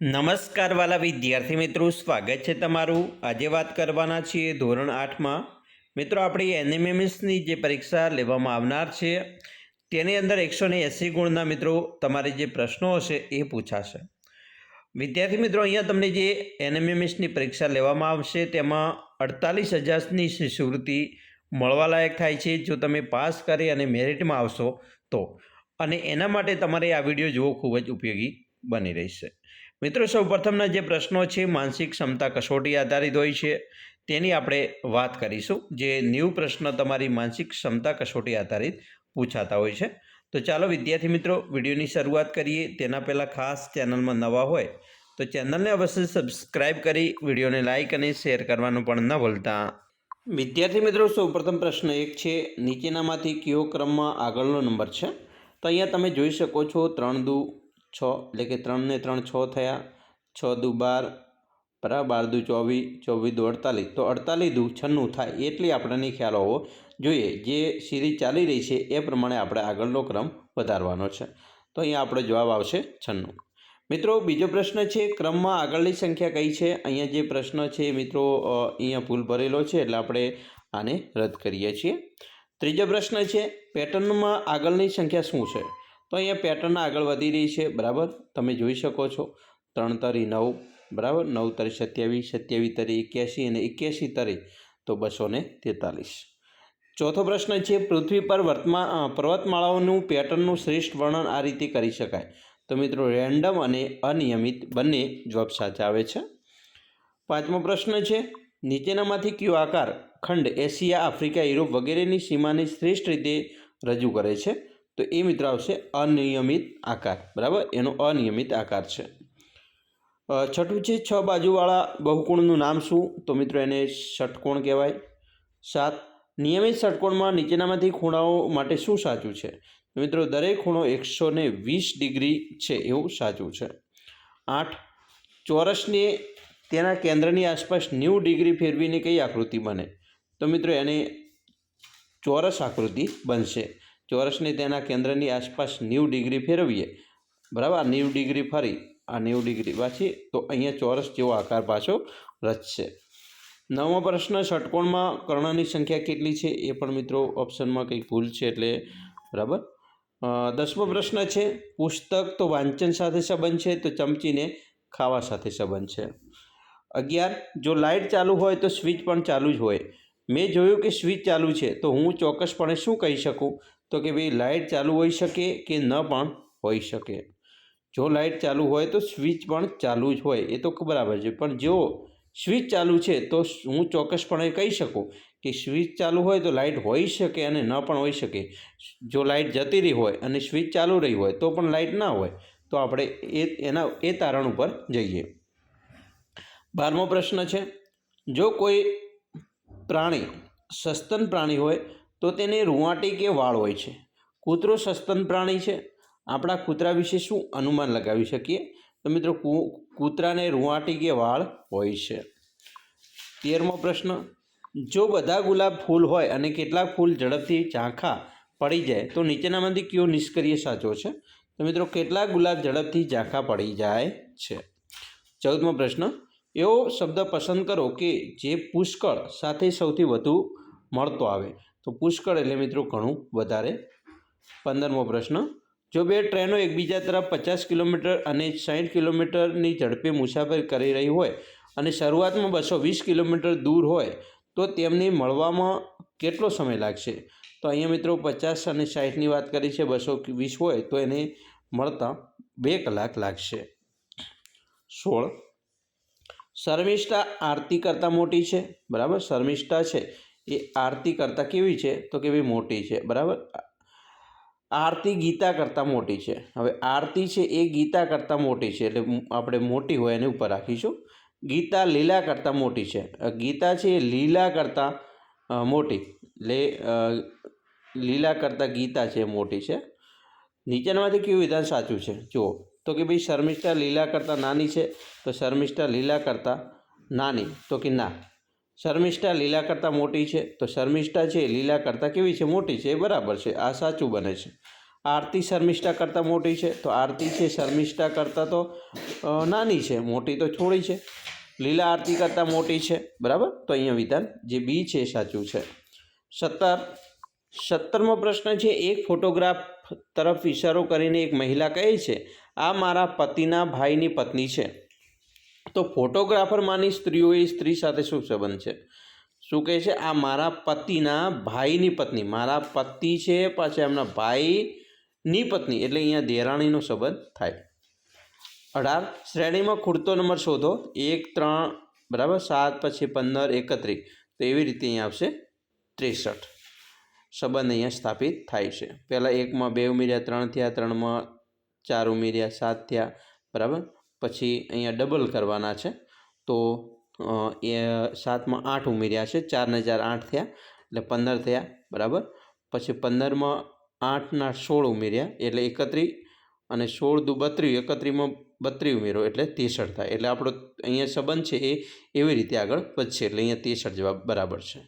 નમસ્કાર વાલા વિદ્યાર્થી મિત્રો, સ્વાગત છે તમારું। આજે વાત કરવાના છીએ ધોરણ 8માં મિત્રો આપણી એનએમએમએસની જે પરીક્ષા લેવામાં આવનાર છે તેની અંદર 180 ગુણના મિત્રો તમારે જે પ્રશ્નો હશે એ પૂછાશે। વિદ્યાર્થી મિત્રો, અહીંયા તમને જે એનએમએમએસની પરીક્ષા લેવામાં આવશે તેમાં 48,000ની શિષ્યવૃત્તિ મળવાલાયક થાય છે જો તમે પાસ કરી અને મેરિટમાં આવશો તો, અને એના માટે તમારે આ વિડીયો જોવો ખૂબ જ ઉપયોગી બની રહેશે। મિત્રો, સૌપ્રથમના જે પ્રશ્નો છે માનસિક ક્ષમતા કસોટી આધારિત હોય છે તેની આપણે વાત કરીશું। જે 90 પ્રશ્ન તમારી માનસિક ક્ષમતા કસોટી આધારિત પૂછાતા હોય છે। તો ચાલો વિદ્યાર્થી મિત્રો વિડીયોની શરૂઆત કરીએ। તેના પહેલાં ખાસ ચેનલમાં નવા હોય તો ચેનલને અવશ્ય સબસ્ક્રાઈબ કરી વિડીયોને લાઇક અને શેર કરવાનું પણ ન ભૂલતા। વિદ્યાર્થી મિત્રો, સૌપ્રથમ પ્રશ્ન 1 છે, નીચેનામાંથી કયો ક્રમમાં આગળનો નંબર છે? તો અહીંયા તમે જોઈ શકો છો 3 દુ 6 એટલે કે 3 ને 3 6 થયા, 6 દુ 12 બરાબર, 12 દુ 24, 24 દુ 48, તો 48 દુ 96 થાય એટલી આપણને ખ્યાલ હોવો જોઈએ। જે સિરીઝ ચાલી રહી છે એ પ્રમાણે આપણે આગળનો ક્રમ વધારવાનો છે, તો અહીંયા આપણો જવાબ આવશે 96। મિત્રો, બીજો પ્રશ્ન છે, ક્રમમાં આગળની સંખ્યા કઈ છે? અહીંયા જે પ્રશ્ન છે મિત્રો અહીંયા ભૂલ ભરેલો છે એટલે આપણે આને રદ કરીએ છીએ। ત્રીજો પ્રશ્ન છે, પેટર્નમાં આગળની સંખ્યા શું છે? તો અહીંયા પેટર્ન આગળ વધી રહી છે બરાબર, તમે જોઈ શકો છો 3 તરી 9 બરાબર, 9 તરી 27, 27 તરી 81 અને 81 તરી તો 243। ચોથો પ્રશ્ન છે, પૃથ્વી પર પર્વતમાળાઓનું પેટર્નનું શ્રેષ્ઠ વર્ણન આ રીતે કરી શકાય? તો મિત્રો રેન્ડમ અને અનિયમિત બંને જવાબ સાચા આવે છે। પાંચમો પ્રશ્ન છે, નીચેનામાંથી કયો આકાર ખંડ એશિયા, આફ્રિકા, યુરોપ વગેરેની સીમાને શ્રેષ્ઠ રીતે રજૂ કરે છે? તો એ મિત્રો આવશે અનિયમિત આકાર બરાબર, એનો અનિયમિત આકાર છે। છઠ્ઠું છે, 6 બાજુવાળા બહુકોણનું નામ શું? તો મિત્રો એને ષટકોણ કહેવાય। 7, નિયમિત ષટકોણમાં નીચેનામાંથી ખૂણાઓ માટે શું સાચું છે? તો મિત્રો દરેક ખૂણો 120 ડિગ્રી છે એવું સાચું છે। 8, ચોરસને તેના કેન્દ્રની આસપાસ 90 ડિગ્રી ફેરવીને કઈ આકૃતિ બને? તો મિત્રો એને ચોરસ આકૃતિ બનશે। ચોરસને તેના કેન્દ્રની આસપાસ 90 ડિગ્રી ફેરવીએ બરાબર, 90 ડિગ્રી ફરી આ 90 ડિગ્રી પાછી તો અહીંયા ચોરસ જેવો આકાર પાછો રચશે। 9મો પ્રશ્ન, ષટકોણમાં કર્ણની સંખ્યા કેટલી છે? એ પણ મિત્રો ઓપ્શનમાં કંઈક ભૂલ છે એટલે બરાબર। 10મો પ્રશ્ન છે, પુસ્તક તો વાંચન સાથે સંબંધ છે તો ચમચીને ખાવા સાથે સંબંધ છે? 11, જો લાઇટ ચાલુ હોય તો સ્વિચ પણ ચાલુ જ હોય, મેં જોયું કે સ્વિચ ચાલુ છે તો હું ચોક્કસપણે શું કહી શકું? તો કે ભાઈ લાઇટ ચાલુ હોઈ શકે કે ન પણ હોઈ શકે। જો લાઇટ ચાલુ હોય તો સ્વિચ પણ ચાલુ જ હોય એ તો બરાબર છે, પણ જો સ્વિચ ચાલુ છે તો હું ચોક્કસપણે કહી શકું કે સ્વિચ ચાલુ હોય તો લાઇટ હોઈ શકે અને ન પણ હોઈ શકે। જો લાઇટ જતી રહી હોય અને સ્વિચ ચાલુ રહી હોય તો પણ લાઇટ ના હોય, તો આપણે એ તારણ ઉપર જઈએ। 12મો પ્રશ્ન છે, જો કોઈ પ્રાણી સસ્તન પ્રાણી હોય તો તેને રૂંવાટી કે વાળ હોય છે? કૂતરો સસ્તન પ્રાણી છે, આપણા કૂતરા વિશે શું અનુમાન લગાવી શકીએ? તો મિત્રો કૂતરાને રૂંવાટી કે વાળ હોય છે। 13મો પ્રશ્ન, જો બધા ગુલાબ ફૂલ હોય અને કેટલાક ફૂલ ઝડપથી ઝાંખા પડી જાય તો નીચેનામાંથી કયો નિષ્કર્ય સાચો છે? તો મિત્રો કેટલાક ગુલાબ ઝડપથી ઝાંખા પડી જાય છે। 14મો પ્રશ્ન, એવો શબ્દ પસંદ કરો કે જે પુષ્કળ સાથે સૌથી વધુ મળતો આવે? તો પુષ્કળ એટલે મિત્રો ઘણું વધારે। 15મો પ્રશ્ન, જો બે ટ્રેનો એકબીજા તરફ 50 કિલોમીટર અને 60 કિલોમીટરની ઝડપે મુસાફરી કરી રહી હોય અને શરૂઆતમાં 220 કિલોમીટર દૂર હોય તો તેમને મળવામાં કેટલો સમય લાગશે? તો અહીંયા મિત્રો 50 અને 60ની વાત કરી છે, 220 હોય તો એને મળતા 2 કલાક લાગશે। 16, શર્મિષ્ઠા આરતી કરતાં મોટી છે બરાબર, શર્મિષ્ઠા છે એ આરતી કરતાં કેવી છે? તો કે ભાઈ મોટી છે બરાબર। આરતી ગીતા કરતાં મોટી છે, હવે આરતી છે એ ગીતા કરતાં મોટી છે એટલે આપણે મોટી હોય એને ઉપર રાખીશું। ગીતા લીલા કરતાં મોટી છે, ગીતા છે એ લીલા કરતાં મોટી એટલે લીલા કરતાં ગીતા છે મોટી છે। નીચેનામાંથી કયું વિધાન સાચું છે? જુઓ, તો કે ભાઈ શર્મિષ્ઠા લીલા કરતાં નાની છે, તો શર્મિષ્ઠા લીલા કરતાં નાની તો કે ના, શર્મિષ્ઠા લીલા કરતાં મોટી છે તો શર્મિષ્ઠા છે લીલા કરતાં કેવી છે? મોટી છે, એ બરાબર છે, આ સાચું બને છે। આરતી શર્મિષ્ઠા કરતાં મોટી છે, તો આરતી છે શર્મિષ્ઠા કરતાં તો નાની છે, મોટી તો થોડી છે. લીલા આરતી કરતાં મોટી છે, બરાબર. તો અહીંયા વિધાન જે બી છે એ સાચું છે. 17મો પ્રશ્ન છે, એક ફોટોગ્રાફ તરફ ઇશારો કરીને એક મહિલા કહે છે, આ મારા પતિના ભાઈની પત્ની છે. તો ફોટોગ્રાફરમાંની સ્ત્રીઓએ સ્ત્રી સાથે શું સંબંધ છે? શું કહે છે? આ મારા પતિના ભાઈની પત્ની, મારા પતિ છે પાછા એમના ભાઈની પત્ની, એટલે અહીંયા દેરાણીનો સંબંધ થાય. 18 શ્રેણીમાં ખૂટતો નંબર શોધો. 1, 3, બરાબર, 7, પછી 15, 31. તો એવી રીતે અહીંયા આવશે 63. સંબંધ અહીંયા સ્થાપિત થાય છે. પહેલાં 1માં 2 ઉમેર્યા, 3 થયા, 3માં 4 ઉમેર્યા, 7 થયા, બરાબર. પછી અહીંયા ડબલ કરવાના છે, તો એ 7માં 8 ઉમેર્યા છે, 4 ને 4 8 થયા, એટલે 15 થયા, બરાબર. પછી 15માં 8ના 16 ઉમેર્યા એટલે 31, અને 16 દુ 32, 31માં 32 ઉમેરો એટલે 63 થાય. એટલે આપણો અહીંયા સંબંધ છે એ એવી રીતે આગળ વધશે, એટલે અહીંયા 63 જવાબ બરાબર છે.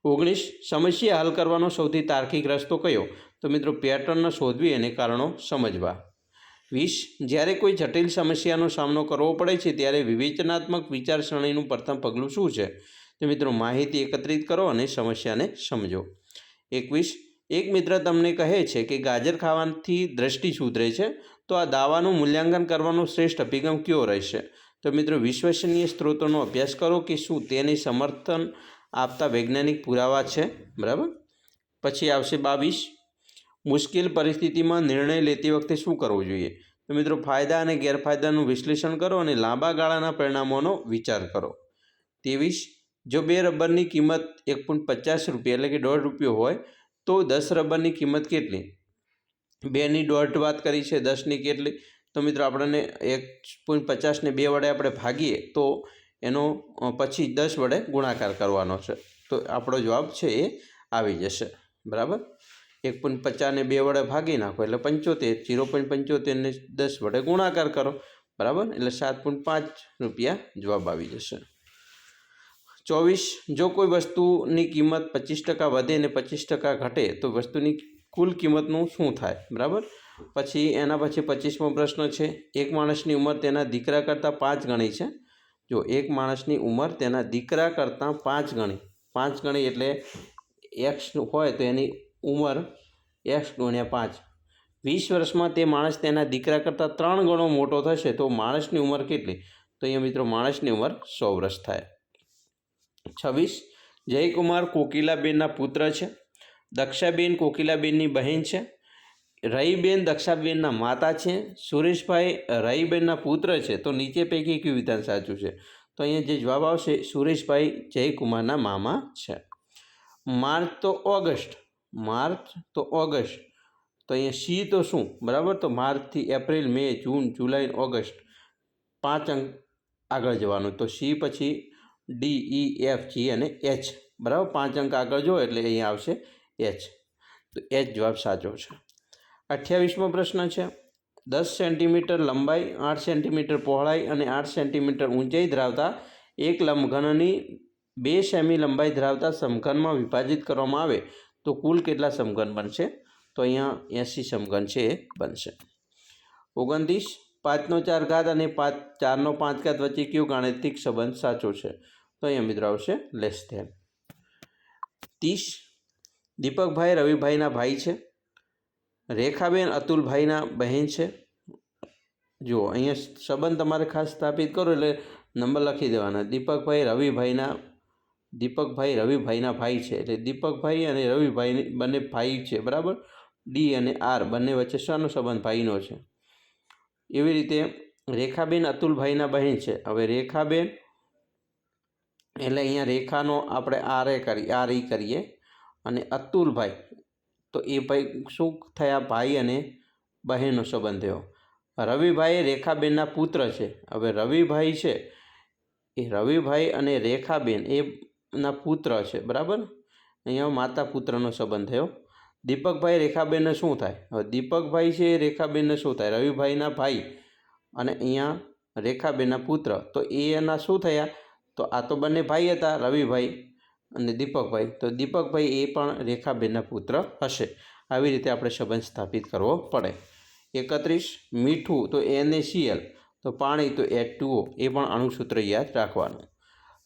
19 સમસ્યા હલ કરવાનો સૌથી તાર્કિક રસ્તો કયો? તો મિત્રો પેટર્ન શોધવી અને કારણો સમજવા. 20 જ્યારે કોઈ જટિલ સમસ્યાનો સામનો કરવો પડે છે ત્યારે વિવેચનાત્મક વિચારસરણીનું પ્રથમ પગલું શું છે? તો મિત્રો માહિતી એકત્રિત કરો અને સમસ્યાને સમજો. 21 એક મિત્ર તમને કહે છે કે ગાજર ખાવાથી દ્રષ્ટિ સુધરે છે, તો આ દાવાનું મૂલ્યાંકન કરવાનો શ્રેષ્ઠ અભિગમ કયો રહેશે? તો મિત્રો વિશ્વસનીય સ્ત્રોતોનો અભ્યાસ કરો કે શું તેને સમર્થન આપતા વૈજ્ઞાનિક પુરાવા છે, બરાબર. પછી આવશે 22 મુશ્કેલ પરિસ્થિતિમાં નિર્ણય લેતી વખતે શું કરવું જોઈએ? તો મિત્રો ફાયદા અને ગેરફાયદાનું વિશ્લેષણ કરો અને લાંબા ગાળાના પરિણામોનો વિચાર કરો. 23 જો 2 રબરની કિંમત 1.50 રૂપિયા એટલે કે $1.50 હોય તો 10 રબરની કિંમત કેટલી? 2ની દોઢ વાત કરી છે, 10ની કેટલી? તો મિત્રો આપણને 1.50 ને 2 વડે આપણે ભાગીએ તો એનો પછી 10 વડે ગુણાકાર કરવાનો છે, તો આપણો જવાબ છે એ આવી જશે, બરાબર. 1.50 ને 2 વડે ભાગી નાખો એટલે 75, 0.75 ને 10 વડે ગુણાકાર કરો, બરાબર, એટલે 7.5 રૂપિયા જવાબ આવી જશે. 24 જો કોઈ વસ્તુની કિંમત 25% વધે અને 25% ઘટે તો વસ્તુની કુલ કિંમતનું શું થાય, બરાબર. પછી એના પછી 25મો પ્રશ્ન છે, એક માણસની ઉંમર તેના દીકરા કરતાં 5 ગણી છે. જો એક માણસની ઉંમર તેના દીકરા કરતાં 5 ગણી, 5 ગણી એટલે x હોય તો એની ઉંમર x ગુણ્યા 5. 20 વર્ષમાં તે માણસ તેના દીકરા કરતાં 3 ગણો મોટો થશે તો માણસની ઉંમર કેટલી? તો અહીંયા મિત્રો માણસની ઉંમર 100 વર્ષ થાય. 26 જયકુમાર કોકિલાબેનના પુત્ર છે. દક્ષાબેન કોકિલાબેનની બહેન છે. રહીબેન દક્ષાબેનના માતા છે. સુરેશભાઈ રહીબેનના પુત્ર છે. તો નીચે પૈકી કયું વિધાન સાચું છે? તો અહીંયા જે જવાબ આવશે સુરેશભાઈ જયકુમારના મામા છે. માર્ચ તો ઓગસ્ટ, તો અહીંયા સી તો શું, બરાબર. તો માર્ચથી એપ્રિલ, મે, જૂન, જુલાઈ, ઓગસ્ટ 5 અંક આગળ જવાનું, તો સી પછી ડી, ઈ, એફ, જી અને એચ, બરાબર. 5 અંક આગળ જો એટલે અહીંયા આવશે એચ, તો એચ જવાબ સાચો છે. 28મો પ્રશ્ન છે, 10 સેન્ટીમીટર લંબાઈ, 8 સેન્ટીમીટર પહોળાઈ અને 8 સેન્ટીમીટર ઊંચાઈ ધરાવતા એક લંબઘનની 2 સેમી લંબાઈ ધરાવતા સમઘનમાં વિભાજિત કરવામાં આવે તો કુલ કેટલા સમઘન બનશે? તો અહીંયા 80 સમઘન છે એ બનશે. 29 5નો 4 ઘાત અને 4નો 5 ઘાત વચ્ચે કયો ગાણિતિક સંબંધ સાચો છે? તો અહીંયા મિત્રો આવશે લેસ ધેન. 30 દીપકભાઈ રવિભાઈના ભાઈ છે. રેખાબેન અતુલભાઈના બહેન છે. જુઓ અહીંયા સંબંધ તમારે ખાસ સ્થાપિત કરો એટલે નંબર લખી દેવાના. દીપકભાઈ રવિભાઈના ભાઈ છે, એટલે દીપકભાઈ અને રવિભાઈ બંને ભાઈ છે, બરાબર. ડી અને આર બંને વચ્ચે શાનો સંબંધ? ભાઈનો છે. એવી રીતે રેખાબેન અતુલભાઈના બહેન છે. હવે રેખાબેન એટલે અહીંયા રેખાનો આપણે આર ઈ કરીએ, અને અતુલભાઈ તો એ ભાઈ શું થયા? ભાઈ અને બહેનનો સંબંધ થયો. રવિભાઈ રેખાબેનના પુત્ર છે. હવે રવિભાઈ છે એ રવિભાઈ અને રેખાબેન એના પુત્ર છે, બરાબર. અહીંયા માતા પુત્રનો સંબંધ થયો. દીપકભાઈ રેખાબેનને શું થાય? હવે દીપકભાઈ છે એ રેખાબેનને શું થાય? રવિભાઈના ભાઈ અને અહીંયા રેખાબેનના પુત્ર, તો એના શું થયા? તો આ તો બંને ભાઈ હતા, રવિભાઈ અને દીપકભાઈ, તો દીપકભાઈ એ પણ રેખાબેનના પુત્ર હશે. આવી રીતે આપણે સંબંધ સ્થાપિત કરવો પડે. 31 મીઠું તો NaCl, તો પાણી તો H2O, એ પણ અણુસૂત્ર યાદ રાખવાનું.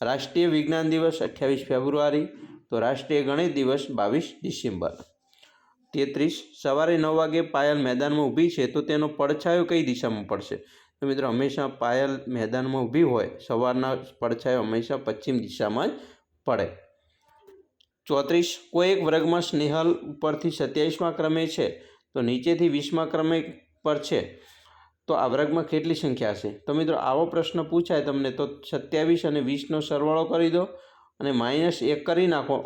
રાષ્ટ્રીય વિજ્ઞાન દિવસ 28 ફેબ્રુઆરી, તો રાષ્ટ્રીય ગણિત દિવસ 22 ડિસેમ્બર. 33 સવારે 9 વાગે પાયલ મેદાનમાં ઊભી છે તો તેનો પડછાયો કઈ દિશામાં પડશે? તો મિત્રો હંમેશા પાયલ મેદાનમાં ઊભી હોય સવારના પડછાયો હંમેશા પશ્ચિમ દિશામાં જ પડે. 34 કોઈ એક વર્ગમાં સ્નેહલ ઉપરથી 27મા ક્રમે છે તો નીચેથી 20મા ક્રમે પર છે, તો આ વર્ગમાં કેટલી સંખ્યા હશે? તો મિત્રો આવો પ્રશ્ન પૂછાય તમને તો 27 અને 20નો સરવાળો કરી દો અને -1 કરી નાખો,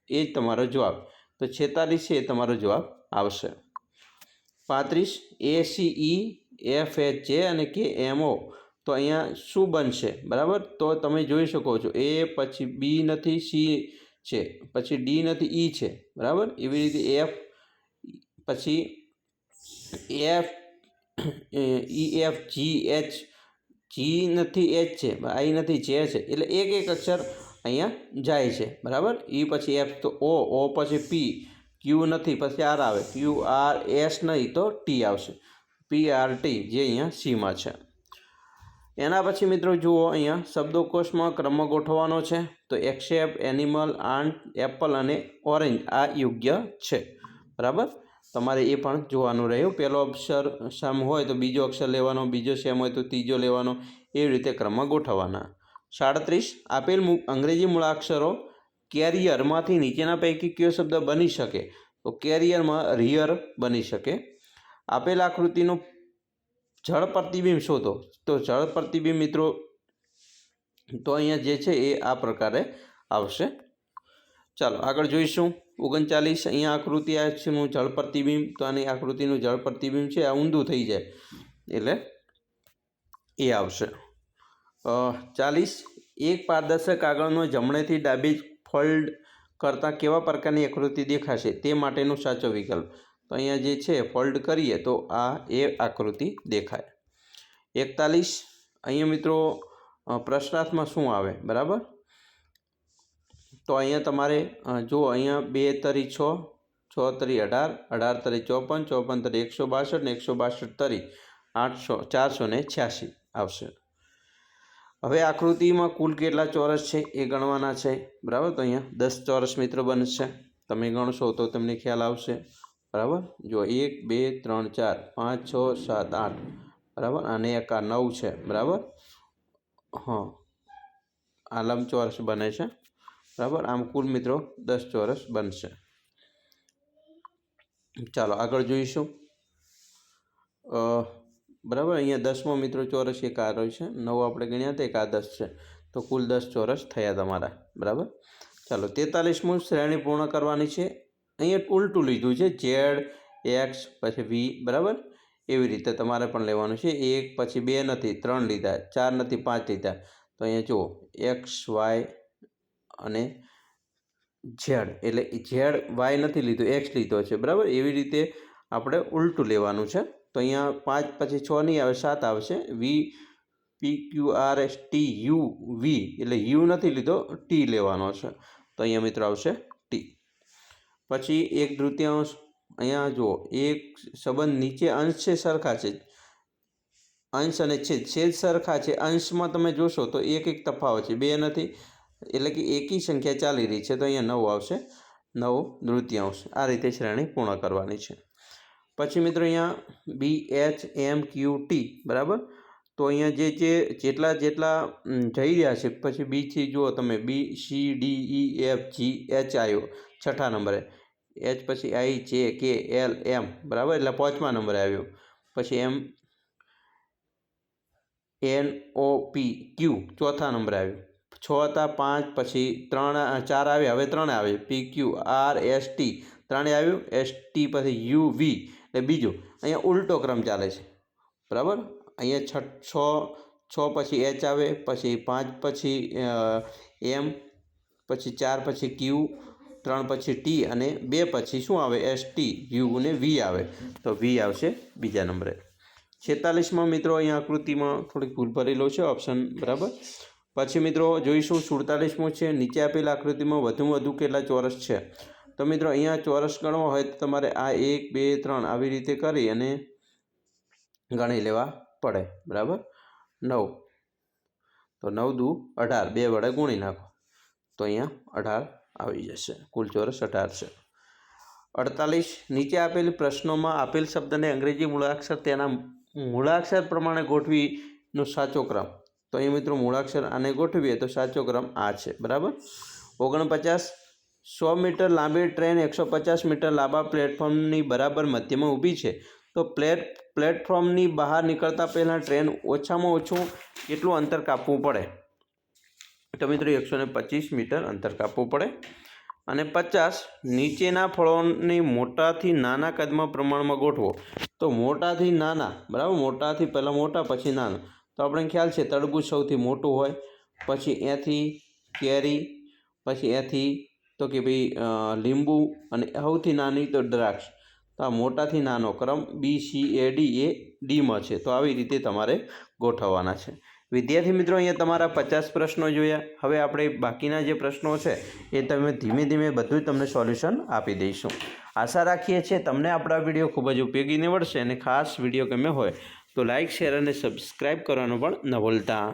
એ જ તમારો જવાબ. તો 46 છે એ તમારો જવાબ આવશે. 35 ACE FHJ અને KMO, તો અહીંયા શું બનશે? બરાબર, તો તમે જોઈ શકો છો A, પછી B નથી, C છે, પછી D નથી, E છે. બરાબર, એવી રીતે F, પછી F, E F G H, G નથી, H છે, I નથી, J છે. એટલે એક એક અક્ષર અહીંયા જાય છે. બરાબર, E પછી F તો O પછી P, Q નથી પછી R આવે, Q R S નહીં તો T આવશે, PRT, જે અહીંયા Cમાં છે. એના પછી મિત્રો જુઓ અહીંયા શબ્દકોશમાં ક્રમ ગોઠવવાનો છે. તો એક્સેપ્ટ, એનિમલ, આન્ટ, એપલ અને ઓરેન્જ આ યોગ્ય છે. બરાબર, તમારે એ પણ જોવાનું રહ્યું. પહેલો અક્ષર સેમ હોય તો બીજો અક્ષર લેવાનો, બીજો સેમ હોય તો ત્રીજો લેવાનો, એવી રીતે ક્રમમાં ગોઠવવાના. 37 આપેલ અંગ્રેજી મૂળાક્ષરો કેરિયરમાંથી નીચેના પૈકી કયો શબ્દ બની શકે? તો કેરિયરમાં રિયર બની શકે. આપેલ આકૃતિનું જળ પ્રતિબિંબ શોધો. તો જળ પ્રતિબિંબ મિત્રો તો અહીંયા જે છે એ આ પ્રકારે આવશે. ચાલો આગળ જોઈશું. 39 અહીંયા આકૃતિ આ છે જળ પ્રતિબિંબ, તો આની આકૃતિનું જળ પ્રતિબિંબ છે આ ઊંધું થઈ જાય એટલે એ આવશે. 40 એક પારદર્શક કાગળનો જમણેથી ડાબે ફોલ્ડ કરતાં કેવા પ્રકારની આકૃતિ દેખાશે તે માટેનો સાચો વિકલ્પ? તો અહીંયા જે છે ફોલ્ડ કરીએ તો આ એ આકૃતિ દેખાય. 41 અહીંયા મિત્રો પ્રશ્નાર્થમાં શું આવે? બરાબર, તો અહીંયા તમારે જો અહીંયા 2 તરી 6, 6 તરી 18, 18 તરી 54, 54 તરી 162 ને 162 તરી 486 આવશે. હવે આકૃતિમાં કુલ કેટલા ચોરસ છે એ ગણવાના છે. બરાબર, તો અહીંયા 10 ચોરસ મિત્રો બનશે. તમે ગણશો તો તમને ખ્યાલ આવશે. બરાબર, જો 1 2 3 4 5 6 7 8, બરાબર, અને એક આ 9 છે. બરાબર, હા, આ લંબચોરસ બને છે. બરાબર, આમ કુલ મિત્રો 10 ચોરસ બનશે. ચાલો આગળ જોઈશું. બરાબર, અહીંયા 10મો મિત્રો ચોરસ એક આ રહ્યો છે, 9 આપણે ગણ્યા હતા, એક આ 10 છે, તો કુલ 10 ચોરસ થયા તમારા. બરાબર, ચાલો 43મું શ્રેણી પૂર્ણ કરવાની છે. અહીંયા ઉલટું લીધું છે, ઝેડ એક્સ પછી વી. બરાબર, એવી રીતે તમારે પણ લેવાનું છે. 1 પછી 2 નથી 3 લીધા, 4 નથી 5 લીધા, તો અહીંયા જુઓ એક્સ વાય અને ઝેડ, એટલે ઝેડ વાય નથી લીધું, એક્સ લીધો છે. બરાબર, એવી રીતે આપણે ઉલટું લેવાનું છે. તો અહીંયા 5 પછી 6 નહીં આવે, 7 આવશે. વી PQRST યુ વી, એટલે યુ નથી લીધો, ટી લેવાનો છે, તો અહીંયા મિત્રો આવશે ટી. પછી 1/3, અહીંયા જુઓ એક સંબંધ નીચે અંશ છે સરખા છે, અંશ અને છેદ, છેદ સરખા છે, અંશમાં તમે જોશો તો એક તફાવત છે, 2 નથી, એટલે કે એકી સંખ્યા ચાલી રહી છે, તો અહીંયા 9 આવશે, 9/3. આ રીતે શ્રેણી પૂર્ણ કરવાની છે. પછી મિત્રો અહીંયા BHMQT. બરાબર, તો અહીંયા જેટલા જઈ રહ્યા છે, પછી બીથી જુઓ તમે BCDEFG H આવ્યો 6ઠા નંબરે, H પછી IJKLM. બરાબર, એટલે 5મા નંબરે આવ્યો. પછી MNOPQ 4થા નંબરે આવ્યું. 6 હતા, 5 પછી 3 4 આવ્યા, હવે 3 આવે, PQRST 3 આવ્યું, ST પછી UV, એટલે બીજું. અહીંયા ઉલટો ક્રમ ચાલે છે. બરાબર, અહીંયા 6 પછી H આવે, પછી 5 પછી M, પછી 4 પછી Q, 3 પછી T અને 2 પછી શું આવે? ST, U અને V આવે, તો V આવશે બીજા નંબરે. 46માં મિત્રો અહીંયા આકૃતિમાં થોડીક ભૂલ ભરેલો છે ઓપ્શન. બરાબર, પછી મિત્રો જોઈશું 47મું છે નીચે આપેલ આકૃતિમાં વધુમાં વધુ કેટલા ચોરસ છે? તો મિત્રો અહીંયા ચોરસ ગણવો હોય તો તમારે આ 1 2 3 આવી રીતે કરી અને ગણી લેવા પડે, બરાબર. 9 તો 9 દુ 18, 2 વડે ગુણી નાખો તો અહીંયા 18 આવી જશે. કુલ ચોરસ 18 છે. 48 નીચે આપેલ પ્રશ્નોમાં આપેલ શબ્દને અંગ્રેજી મૂળાક્ષર તેના મૂળાક્ષર પ્રમાણે ગોઠવીનો સાચો ક્રમ. તો અહીં મિત્રો મૂળાક્ષર આને ગોઠવીએ તો સાચો ક્રમ આ છે, બરાબર. 49 100 મીટર લાંબી ટ્રેન 150 મીટર લાંબા પ્લેટફોર્મની બરાબર મધ્યમાં ઊભી છે. તો પ્લેટફોર્મની બહાર નીકળતા પહેલાં ટ્રેન ઓછામાં ઓછું કેટલું અંતર કાપવું પડે? તો મિત્રો 125 મીટર અંતર કાપવું પડે. અને 50 નીચેના ફળોને મોટાથી નાના કદમાં પ્રમાણમાં ગોઠવો. તો મોટાથી નાના, બરાબર. મોટાથી પહેલાં મોટા પછી નાના. તો આપણે ખ્યાલ છે તરબૂચ સૌથી મોટું હોય, પછી અહીંયાથી કેરી, પછી અહીંયાથી તો કે ભાઈ લીંબુ, અને સૌથી નાની તો દ્રાક્ષ. તો આ મોટાથી નાનો ક્રમ BCAD એ ડીમાં છે. તો આવી રીતે તમારે ગોઠવવાના છે. વિદ્યાર્થી મિત્રો, અહીંયા તમારા 50 પ્રશ્નો જોયા. હવે આપણે બાકીના જે પ્રશ્નો છે એ તમે ધીમે ધીમે બધું તમને સોલ્યુશન આપી દઈશું. આશા રાખીએ છીએ તમને આપણા વિડીયો ખૂબ જ ઉપયોગી નીવડશે, અને ખાસ વિડીયો ગમ્યો હોય તો લાઇક, શેર અને સબસ્ક્રાઈબ કરવાનું પણ ન ભૂલતા.